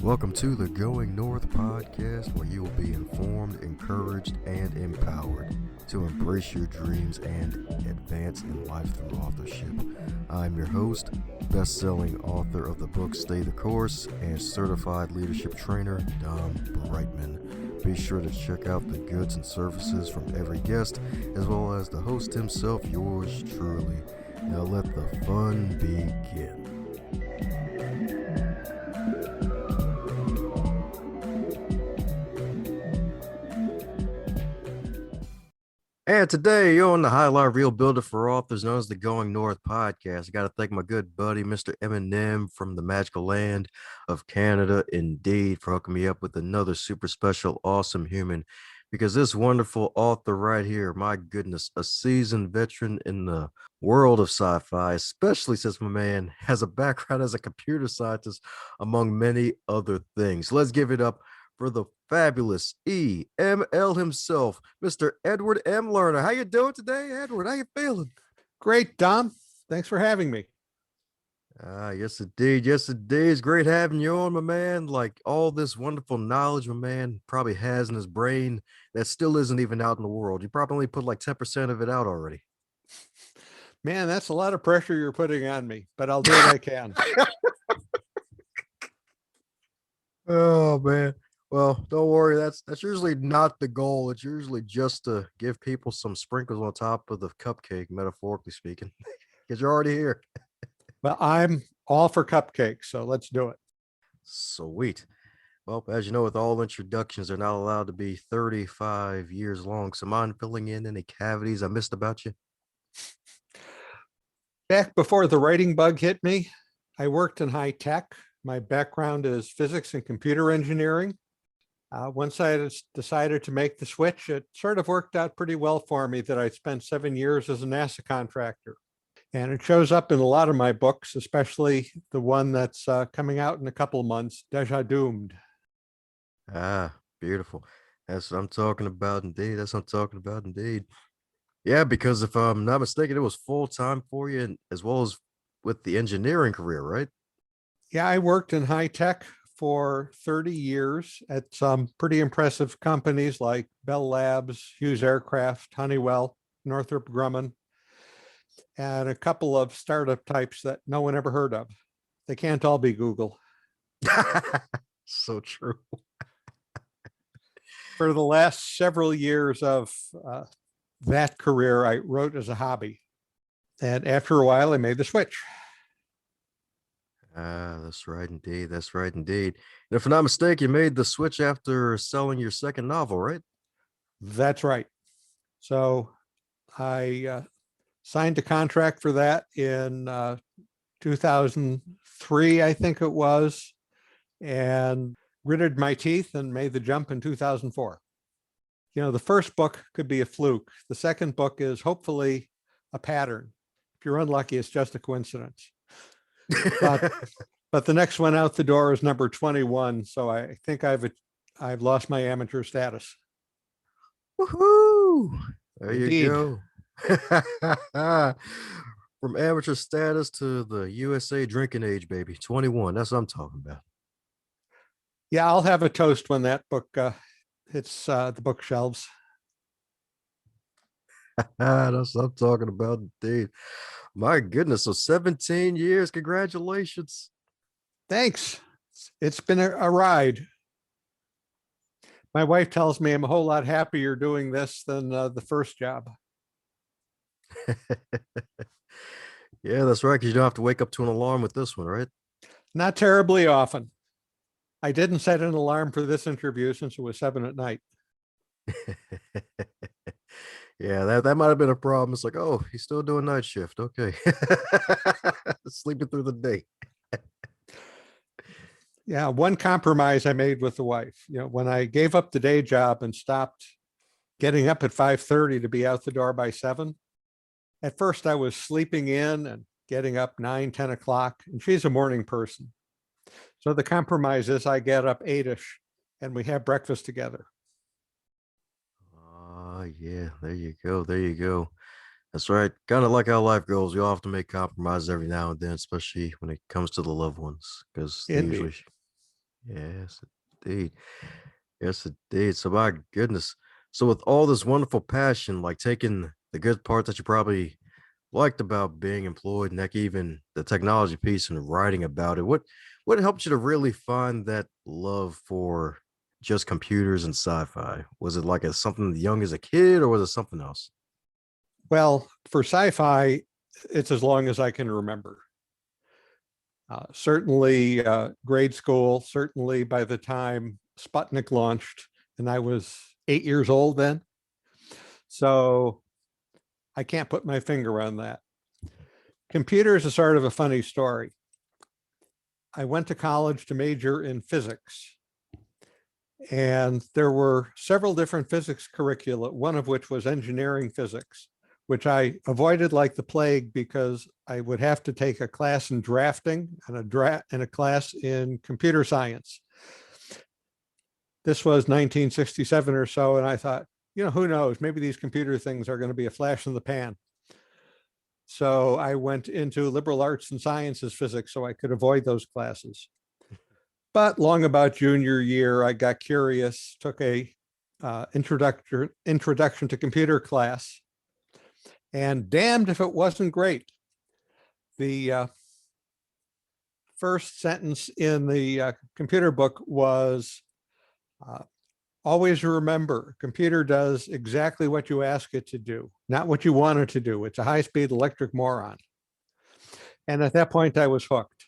Welcome to the Going North podcast, where you will be informed, encouraged, and empowered to embrace your dreams and advance in life through authorship. I'm your host, best-selling author of the book Stay the Course, and certified leadership trainer, Dom Brightman. Be sure to check out the goods and services from every guest, as well as the host himself, yours truly. Now let the fun begin. And today, you're on the Highlight Reel Builder for Authors, known as the Going North podcast. I got to thank my good buddy, Mr. Eminem from the magical land of Canada, indeed, for hooking me up with another super special, awesome human. Because this wonderful author right here, my goodness, a seasoned veteran in the world of sci-fi, especially since my man has a background as a computer scientist, among many other things. Let's give it up for the fabulous EML himself, Mr. Edward M. Lerner. How you doing today, Edward? How you feeling? Great, Dom. Thanks for having me. Yes, indeed. Yes, indeed. It's great having you on, my man. Like all this wonderful knowledge my man probably has in his brain that still isn't even out in the world. You probably only put like 10% of it out already. Man, that's a lot of pressure you're putting on me, but I'll do what I can. Oh, man. Well, don't worry. That's usually not the goal. It's usually just to give people some sprinkles on top of the cupcake, metaphorically speaking, because you're already here. Well, I'm all for cupcakes, so let's do it. Sweet. Well, as you know, with all introductions, they're not allowed to be 35 years long. So mind filling in any cavities I missed about you? Back before the writing bug hit me, I worked in high tech. My background is physics and computer engineering. Once I decided to make the switch, it sort of worked out pretty well for me that I spent 7 years as a NASA contractor. And it shows up in a lot of my books, especially the one that's coming out in a couple of months, Deja Doomed. Beautiful. That's what I'm talking about, indeed. That's what I'm talking about, indeed. Yeah, because if I'm not mistaken, it was full time for you, and as well as with the engineering career, right? Yeah, I worked in high tech for 30 years at some pretty impressive companies like Bell Labs, Hughes Aircraft, Honeywell, Northrop Grumman, and a couple of startup types that no one ever heard of. They can't all be Google. So true. For the last several years of that career, I wrote as a hobby. And after a while, I made the switch. That's right, indeed. That's right, indeed. And if I'm not mistaken, you made the switch after selling your second novel, right? That's right. So I signed a contract for that in 2003, I think it was, and gritted my teeth and made the jump in 2004. You know, the first book could be a fluke. The second book is hopefully a pattern. If you're unlucky, it's just a coincidence. But the next one out the door is number 21. So I think I've lost my amateur status. Woohoo! There Indeed. You go. From amateur status to the USA drinking age, baby. 21. That's what I'm talking about. Yeah, I'll have a toast when that book hits the bookshelves. That's what I'm talking about, indeed. My goodness. So 17 years. Congratulations. Thanks. It's been a ride. My wife tells me I'm a whole lot happier doing this than the first job. Yeah, that's right. Because you don't have to wake up to an alarm with this one, right? Not terribly often. I didn't set an alarm for this interview since it was 7 at night. Yeah, that might have been a problem. It's like, oh, he's still doing night shift. Okay. Sleeping through the day. Yeah, one compromise I made with the wife. You know, when I gave up the day job and stopped getting up at 5:30 to be out the door by 7, at first I was sleeping in and getting up 9, 10 o'clock, and she's a morning person. So the compromise is I get up 8-ish and we have breakfast together. Yeah, there you go. There you go. That's right. Kind of like how life goes. You all have to make compromises every now and then, especially when it comes to the loved ones, because they Indeed. usually, Yes, indeed. Yes, indeed. So my goodness. So with all this wonderful passion, like taking the good parts that you probably liked about being employed, and like even the technology piece and writing about it, what helped you to really find that love for just computers and sci-fi? Was it like something young as a kid, or was it something else? Well, for sci-fi, it's as long as I can remember. Certainly grade school, certainly by the time Sputnik launched, and I was 8 years old then. So I can't put my finger on that. Computers is sort of a funny story. I went to college to major in physics, and there were several different physics curricula, one of which was engineering physics, which I avoided like the plague because I would have to take a class in drafting and a class in computer science. This was 1967 or so, and I thought, who knows, maybe these computer things are going to be a flash in the pan. So I went into liberal arts and sciences physics so I could avoid those classes. But long about junior year, I got curious, took a introduction to computer class, and damned if it wasn't great. The first sentence in the computer book was, always remember, computer does exactly what you ask it to do, not what you want it to do. It's a high-speed electric moron. And at that point, I was hooked.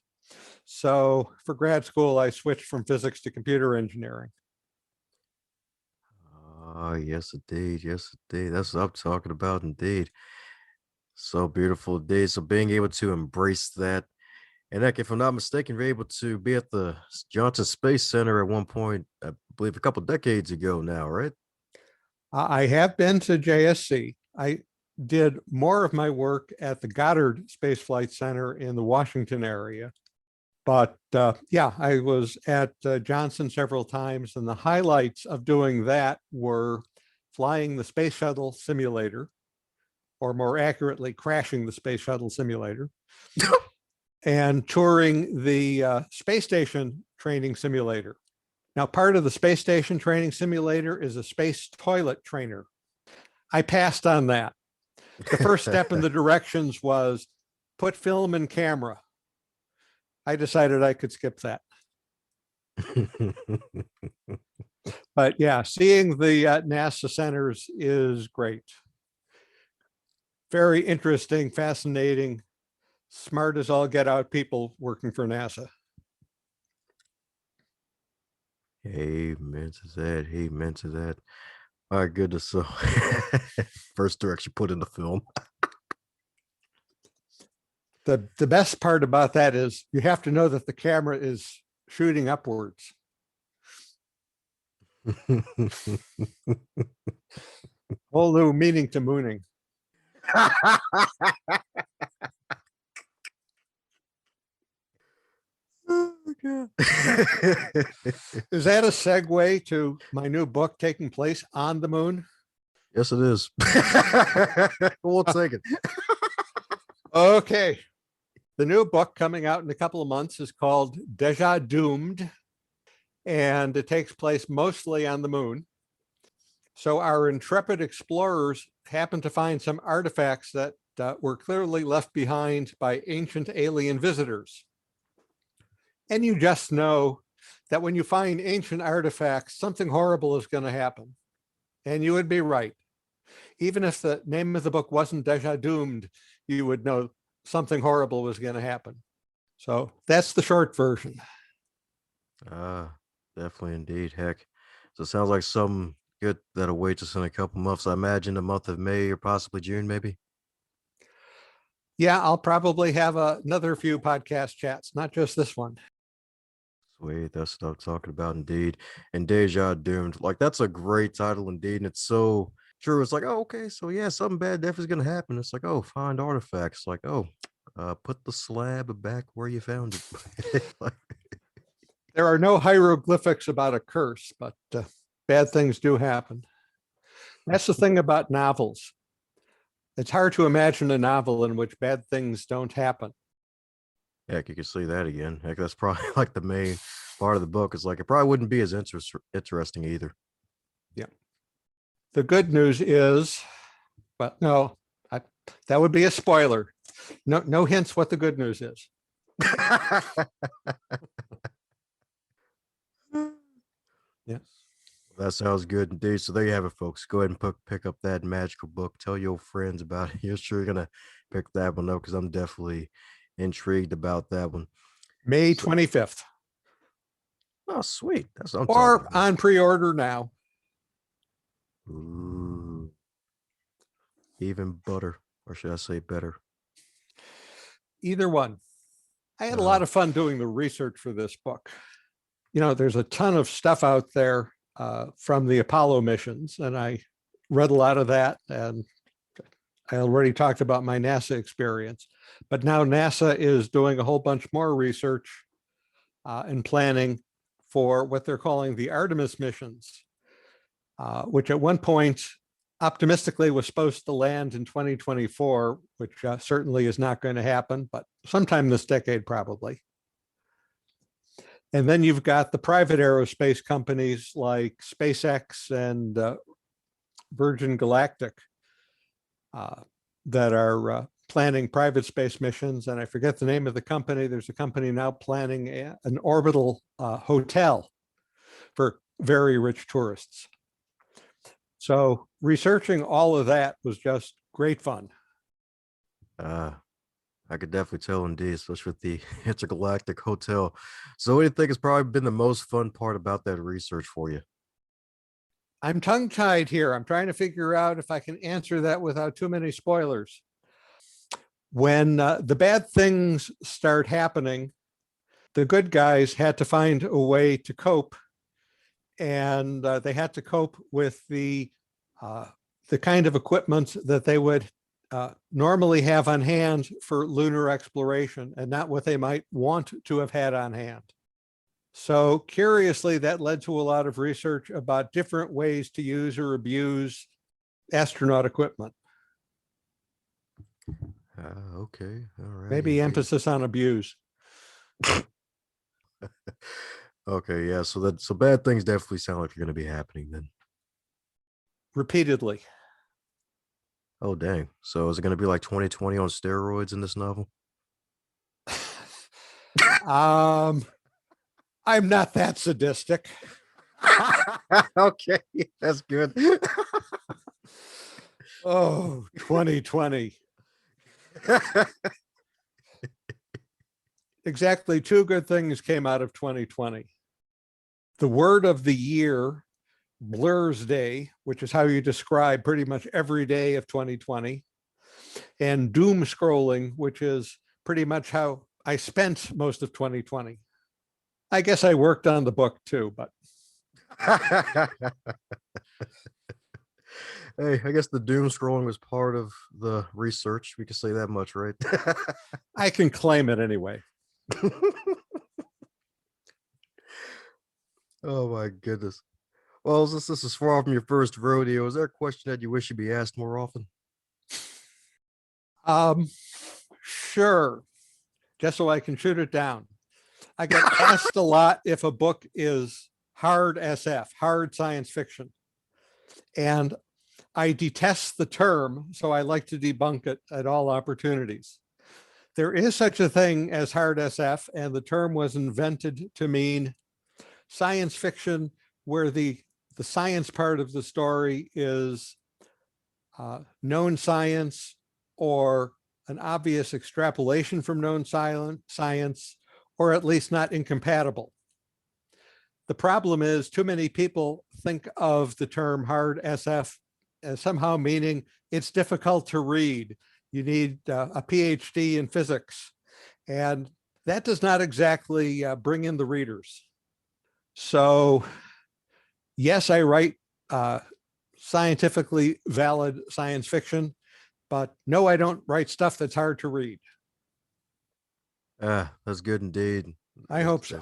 So for grad school, I switched from physics to computer engineering. Oh, yes, indeed. Yes, indeed. That's what I'm talking about, indeed. So beautiful, indeed. So being able to embrace that. And heck, if I'm not mistaken, you're able to be at the Johnson Space Center at one point, I believe a couple decades ago now, right? I have been to JSC. I did more of my work at the Goddard Space Flight Center in the Washington area. But yeah, I was at Johnson several times, and the highlights of doing that were flying the space shuttle simulator, or more accurately, crashing the space shuttle simulator, and touring the space station training simulator. Now, part of the space station training simulator is a space toilet trainer. I passed on that. The first step in the directions was put film and camera. I decided I could skip that. But yeah, seeing the NASA centers is great. Very interesting, fascinating, smart as all get out people working for NASA. Amen to that. Amen to that. My goodness. So first direction put in the film. The best part about that is you have to know that the camera is shooting upwards. Whole new meaning to mooning. Oh, God. Is that a segue to my new book taking place on the moon? Yes, it is. We'll take it. Okay. The new book coming out in a couple of months is called Deja Doomed, and it takes place mostly on the moon. So our intrepid explorers happen to find some artifacts that were clearly left behind by ancient alien visitors. And you just know that when you find ancient artifacts, something horrible is going to happen. And you would be right. Even if the name of the book wasn't Deja Doomed, you would know something horrible was going to happen. So that's the short version. Definitely indeed. Heck. So it sounds like something good that awaits us in a couple months. I imagine the month of May or possibly June, maybe. Yeah, I'll probably have another few podcast chats, not just this one. Sweet. That's what I'm talking about, indeed. And Deja Doomed. Like, that's a great title, indeed. And it's so true. It's like, oh, okay. So, yeah, something bad definitely is going to happen. It's like, oh, find artifacts. Like, oh, put the slab back where you found it. Like, There are no hieroglyphics about a curse, but bad things do happen. That's the thing about novels. It's hard to imagine a novel in which bad things don't happen. heck, you can see that again. Heck, that's probably like the main part of the book. It's like it probably wouldn't be as interesting either. Yeah. The good news is, but no, that would be a spoiler. No hints what the good news is. Yeah. That sounds good indeed. So there you have it, folks. Go ahead and pick up that magical book. Tell your friends about it. You're sure gonna pick that one up because I'm definitely intrigued about that one. May So, 25th. oh, sweet. That's what I'm talking Or about. on pre-order now. Ooh, even butter, or should I say better? Either one. I had a lot of fun doing the research for this book. There's a ton of stuff out there from the Apollo missions, and I read a lot of that, and I already talked about my NASA experience, but now NASA is doing a whole bunch more research and planning for what they're calling the Artemis missions, which at one point optimistically was supposed to land in 2024, which certainly is not going to happen, but sometime this decade probably. And then you've got the private aerospace companies like SpaceX and Virgin Galactic that are planning private space missions. And I forget the name of the company. There's a company now planning an orbital hotel for very rich tourists. So researching all of that was just great fun. I could definitely tell indeed, especially with the intergalactic hotel. So what do you think has probably been the most fun part about that research for you? I'm tongue-tied here. I'm trying to figure out if I can answer that without too many spoilers. When the bad things start happening, the good guys had to find a way to cope, and they had to cope with the kind of equipment that they would normally have on hand for lunar exploration and not what they might want to have had on hand. So curiously, that led to a lot of research about different ways to use or abuse astronaut equipment. Okay, all right. Maybe indeed. emphasis on abuse. Okay, yeah. So bad things definitely sound like you're going to be happening then. Repeatedly. Oh dang! So is it going to be like 2020 on steroids in this novel? I'm not that sadistic. Okay, that's good. Oh, 2020. Exactly two good things came out of 2020. The word of the year, Blur's Day, which is how you describe pretty much every day of 2020, and doom scrolling, which is pretty much how I spent most of 2020. I guess I worked on the book too, but Hey, I guess the doom scrolling was part of the research. We can say that much, right? I can claim it anyway. Oh my goodness. Well, since this is far from your first rodeo, is there a question that you wish you'd be asked more often? Sure, just so I can shoot it down. I get asked a lot if a book is hard SF, hard science fiction. And I detest the term, so I like to debunk it at all opportunities. There is such a thing as hard SF, and the term was invented to mean science fiction where the science part of the story is known science or an obvious extrapolation from known science, or at least not incompatible. The problem is too many people think of the term hard SF as somehow meaning it's difficult to read. You need a PhD in physics. And that does not exactly bring in the readers. So yes, I write scientifically valid science fiction, but no, I don't write stuff that's hard to read. That's good indeed. I hope so.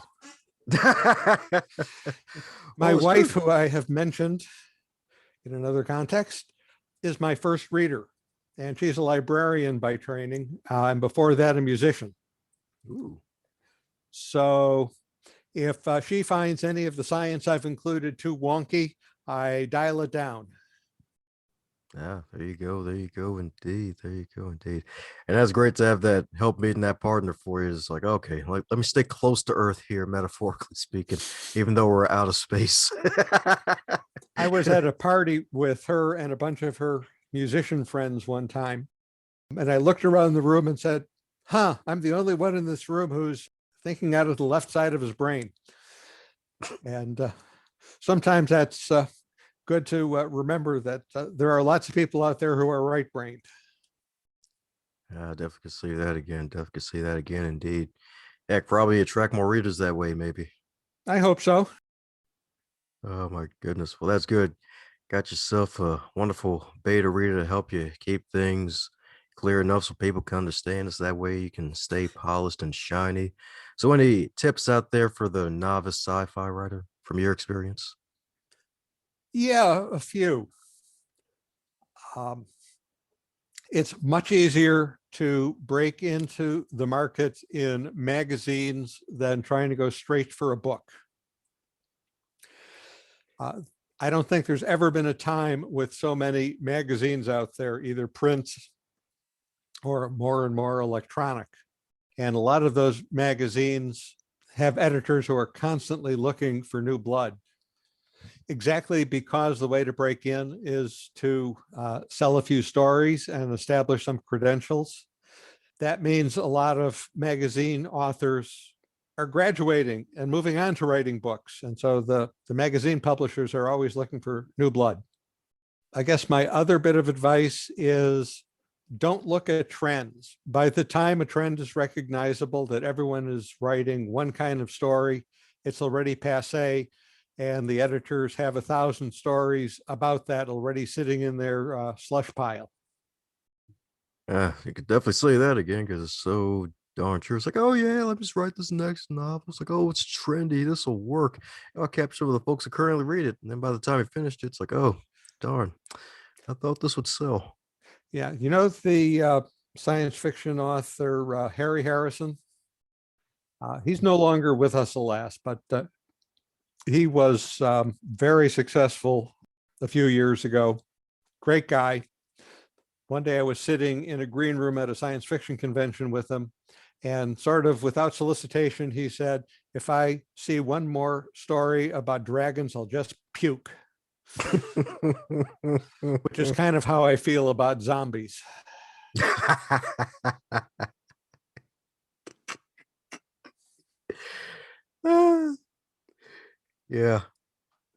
My Well, wife, who I have mentioned in another context, is my first reader, and she's a librarian by training, and before that, a musician. Ooh. So If she finds any of the science I've included too wonky, I dial it down. Yeah, there you go. There you go. Indeed. There you go. Indeed. And that's great to have that help meeting that partner for you. It's like, okay, let me stay close to Earth here, metaphorically speaking, even though we're out of space. I was at a party with her and a bunch of her musician friends one time, and I looked around the room and said, I'm the only one in this room who's thinking out of the left side of his brain. And sometimes that's good to remember that there are lots of people out there who are right-brained. Yeah, I definitely could see that again. Definitely could see that again. Indeed. Heck, probably attract more readers that way, maybe. I hope so. Oh my goodness. Well, that's good. Got yourself a wonderful beta reader to help you keep things clear enough so people can understand us. That way you can stay polished and shiny. So, any tips out there for the novice sci-fi writer from your experience? Yeah, a few. Um, it's much easier to break into the market in magazines than trying to go straight for a book. I don't think there's ever been a time with so many magazines out there, either print or more and more electronic. And a lot of those magazines have editors who are constantly looking for new blood. Exactly because the way to break in is to sell a few stories and establish some credentials. That means a lot of magazine authors are graduating and moving on to writing books. And so the magazine publishers are always looking for new blood. I guess my other bit of advice is don't look at trends. By the time a trend is recognizable that everyone is writing one kind of story, it's already passé, and the editors have 1,000 stories about that already sitting in their slush pile. Yeah, you could definitely say that again because it's so darn true. It's like, oh yeah, let me just write this next novel. It's like, oh, it's trendy. This will work. I'll capture some of the folks who currently read it. And then by the time I finished it, it's like, oh, darn, I thought this would sell. Yeah, you know the science fiction author Harry Harrison? He's no longer with us, alas, but he was very successful a few years ago. Great guy. One day I was sitting in a green room at a science fiction convention with him, and sort of without solicitation, he said, if I see one more story about dragons, I'll just puke, which is kind of how I feel about zombies. Yeah,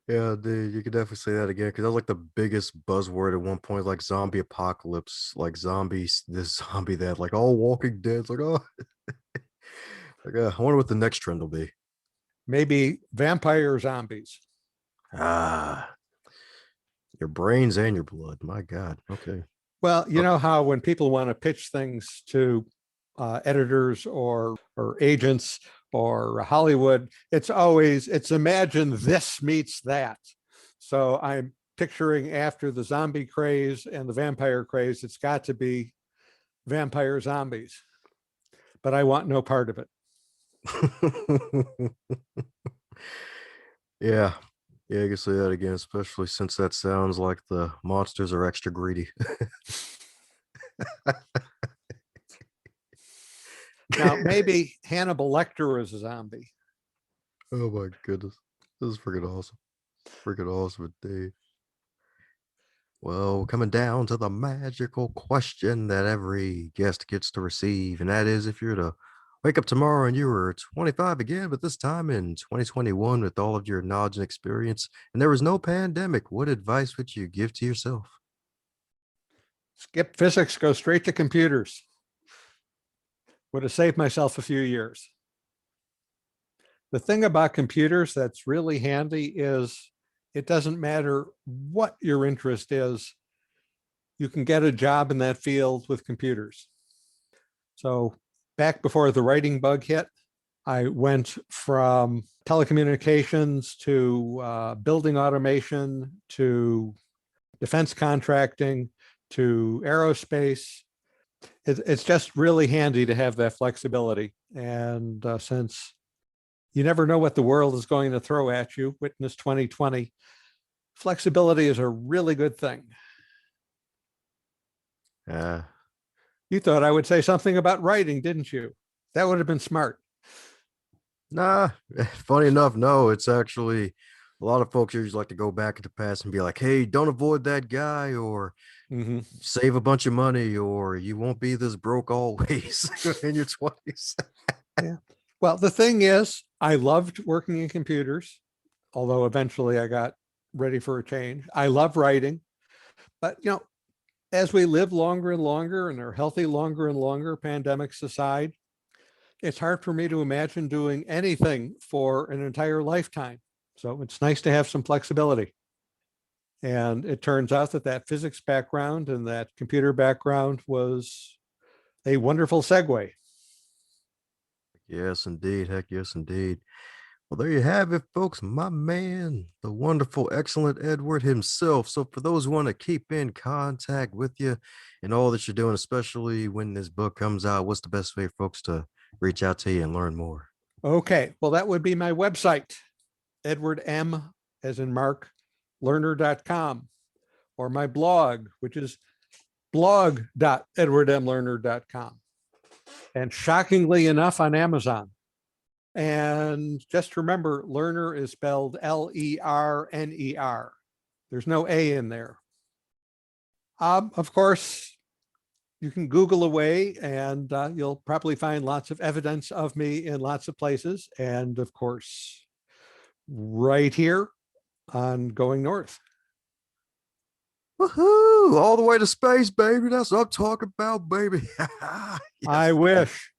yeah, dude, you could definitely say that again because that was like the biggest buzzword at one point, like zombie apocalypse, like zombies, this zombie that, like all Walking Dead. It's like, oh, like, I wonder what the next trend will be. Maybe vampire zombies. Ah, your brains and your blood. My God. Okay. Well, you know how when people want to pitch things to editors or agents or Hollywood, it's imagine this meets that. So I'm picturing after the zombie craze and the vampire craze, it's got to be vampire zombies, but I want no part of it. Yeah. Yeah, I can say that again, especially since that sounds like the monsters are extra greedy. Now, maybe Hannibal Lecter is a zombie. Oh my goodness. This is freaking awesome. Freaking awesome indeed. Well, coming down to the magical question that every guest gets to receive, and that is if you're to wake up tomorrow and you were 25 again, but this time in 2021 with all of your knowledge and experience, and there was no pandemic, what advice would you give to yourself? Skip physics, go straight to computers. Would have saved myself a few years. The thing about computers that's really handy is it doesn't matter what your interest is, you can get a job in that field with computers. So back before the writing bug hit, I went from telecommunications to building automation to defense contracting to aerospace. It's just really handy to have that flexibility. And since You never know what the world is going to throw at you. Witness 2020. Flexibility is a really good thing. Uh, You thought I would say something about writing, didn't you? That would have been smart. nah, funny enough, no, it's actually a lot of folks usually like to go back in the past and be like, hey, don't avoid that guy, or Mm-hmm. save a bunch of money, or you won't be this broke always in your 20s. Yeah. Well, the thing is, I loved working in computers, although eventually I got ready for a change. I love writing, but as we live longer and longer and are healthy longer and longer, pandemics aside, it's hard for me to imagine doing anything for an entire lifetime. So it's nice to have some flexibility. And it turns out that that physics background and that computer background was a wonderful segue. Yes, indeed. Heck yes, indeed. Well, there you have it, folks. My man, the wonderful, excellent Edward himself. So, for those who want to keep in contact with you and all that you're doing, especially when this book comes out, what's the best way, folks, to reach out to you and learn more? Okay, well, that would be my website, Edward M, as in Mark, Lerner.com, or my blog, which is blog.edwardmlerner.com. And shockingly enough, on Amazon. And just remember, Lerner is spelled Lerner. There's no A in there. Of course, you can Google away and you'll probably find lots of evidence of me in lots of places. And of course, right here on Going North. Woohoo! All the way to space, baby. That's what I'm talking about, baby. I wish.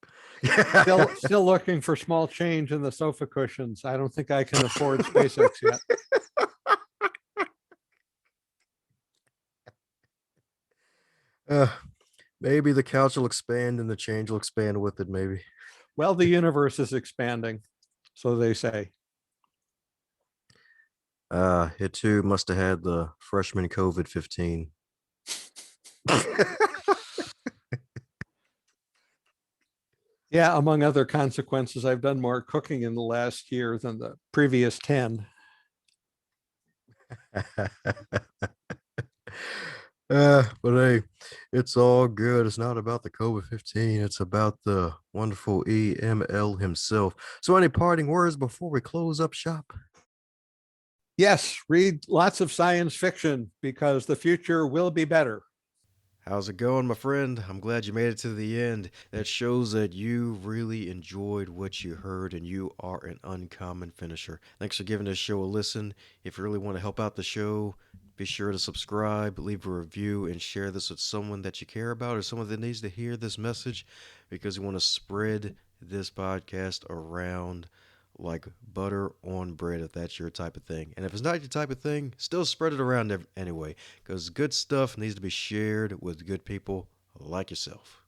Yeah. Still looking for small change in the sofa cushions. I don't think I can afford SpaceX yet. Uh, maybe the couch will expand and the change will expand with it, maybe. Well, the universe is expanding, so they say. It too must have had the freshman COVID 15. Yeah, among other consequences, I've done more cooking in the last year than the previous 10. But hey, it's all good. It's not about the COVID 15. It's about the wonderful EML himself. So, any parting words before we close up shop? Yes, read lots of science fiction because the future will be better. How's it going, my friend? I'm glad you made it to the end. That shows that you really enjoyed what you heard and you are an uncommon finisher. Thanks for giving this show a listen. If you really want to help out the show, be sure to subscribe, leave a review, and share this with someone that you care about or someone that needs to hear this message because we want to spread this podcast around like butter on bread if that's your type of thing. And if it's not your type of thing, still spread it around anyway because good stuff needs to be shared with good people like yourself.